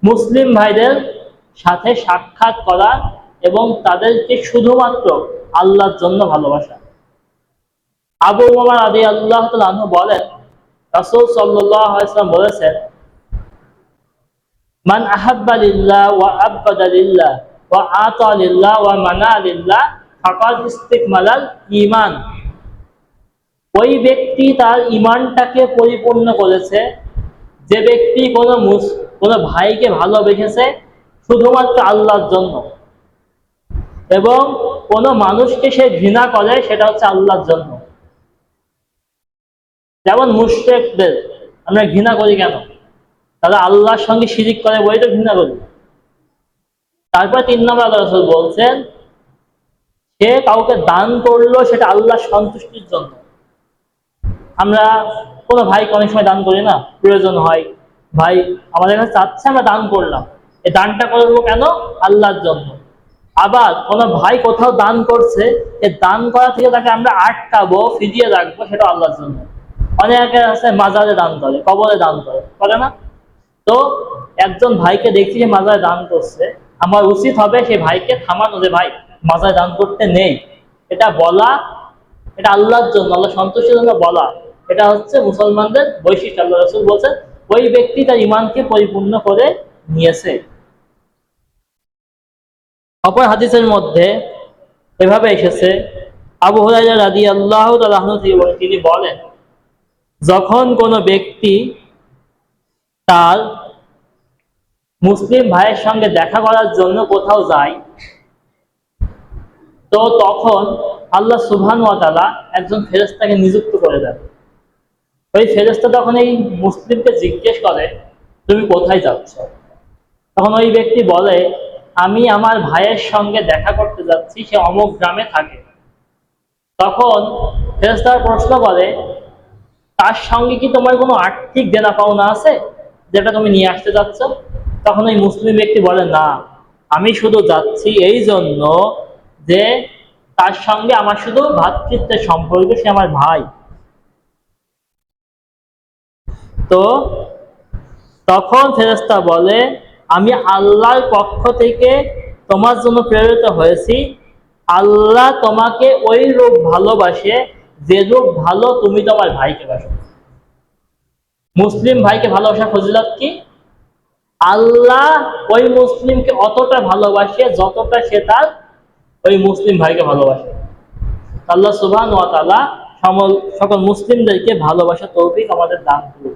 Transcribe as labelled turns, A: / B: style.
A: মুসলিম ভাইদের সাথে সাক্ষাৎ করা এবং তাদেরকে শুধুমাত্র আল্লাহর জন্য ভালোবাসা। আবু উমামা রাদিয়াল্লাহু তাআলা আনহু বলেন, রাসূল সাল্লাল্লাহু আলাইহি ওয়াসাল্লাম বলেছেন, মান আহাব্বা লিল্লাহ ওয়া আবগাদা লিল্লাহ ওয়া আতা লিল্লাহ ওয়া মানা লিল্লাহ ফাকাদ ইস্তিকমালাল ঈমান। ওই ব্যক্তি তার ঈমানটাকে পরিপূর্ণ করেছে যে ব্যক্তি কোনো ভাইকে ভালোবেসেছে শুধুমাত্র আল্লাহর জন্য, এবং কোনো মানুষকে সে ঘৃণা করে সেটা হচ্ছে আল্লাহর জন্য। যেমন মুশরিকদের আমরা ঘৃণা করি কেন? তারা আল্লাহর সঙ্গে শিরিক করে বলেই তো ঘৃণা করি। তারপর 3 নম্বর আল্লাহ রাসূল বলছেন, সে কাউকে দান করলো সেটা আল্লাহর সন্তুষ্টির জন্য। আমরা কোনো ভাইকে অনেক সময় দান করি না, প্রয়োজন হয়, ভাই আমাদের কাছে চাচ্ছে, আমরা দান করলাম। এই দানটা করবো কেন? আল্লাহর জন্য। আবার কোনো ভাই কোথাও দান করছে, এই দান করা থেকে তাকে আমরা আটকাবো, ফিরিয়ে রাখবো, সেটা আল্লাহর জন্য। অনেকে আছে মাজারে দান করে, কবরে দান করে না? তো একজন ভাইকে দেখছি যে মাজারে দান করছে, আমার উচিত হবে সেই ভাইকে থামানো, যে ভাই মাজারে দান করতে নেই, এটা বলা, এটা আল্লাহর জন্য, আল্লাহ সন্তুষ্টির জন্য বলা। এটা হচ্ছে মুসলমানদের বৈশিষ্ট্য। আল্লাহ রাসূল বলছেন, ওই ব্যক্তি তার ঈমানকে পরিপূর্ণ করে নিয়েছে। অপর হাদিসের মধ্যে এভাবে এসেছে, আবু হুরায়রা রাদিয়াল্লাহু তাআলা আনহু তিনি বলেন, যখন কোনো ব্যক্তি তার মুসলিম ভাইয়ের সঙ্গে দেখা করার জন্য কোথাও যায়, তো তখন আল্লাহ সুবহানাহু ওয়া তাআলা একজন ফেরেশতাকে নিযুক্ত করে দেন। ওই ফেরেশতা তখন এই মুসলিমকে জিজ্ঞেস করে, তুমি কোথায় যাচ্ছ? তখন ওই ব্যক্তি বলে, আমি আমার ভাইয়ের সঙ্গে দেখা করতে যাচ্ছি, সে অমুক গ্রামে থাকে। তখন ফেরেশতা প্রশ্ন করে, তার সঙ্গে কি তোমার কোনো আর্থিক দেনা পাওনা আছে যেটা তুমি নিয়ে আসতে যাচ্ছ? তখন ওই মুসলিম ব্যক্তি বলে, না, আমি শুধু যাচ্ছি এই জন্য যে তার সঙ্গে আমার শুধু ভ্রাতৃত্বের সম্পর্ক, সে আমার ভাই। তো তখন ফেরেশতা বলে, আমি আল্লাহর পক্ষ থেকে তোমার জন্য প্রেরিত হয়েছি। আল্লাহ তোমাকে ওই রূপ ভালোবাসে যে রূপ ভালো তুমি তোমার ভাইকে বাসো। মুসলিম ভাইকে ভালোবাসার ফজিলত কি? আল্লাহ ওই মুসলিমকে অতটা ভালোবাসে যতটা সে তার ওই মুসলিম ভাইকে ভালোবাসে। আল্লাহ সুবহানাহু ওয়া তাআলা সকল মুসলিমদেরকে ভালোবাসার তৌফিক আমাদের দান করুন।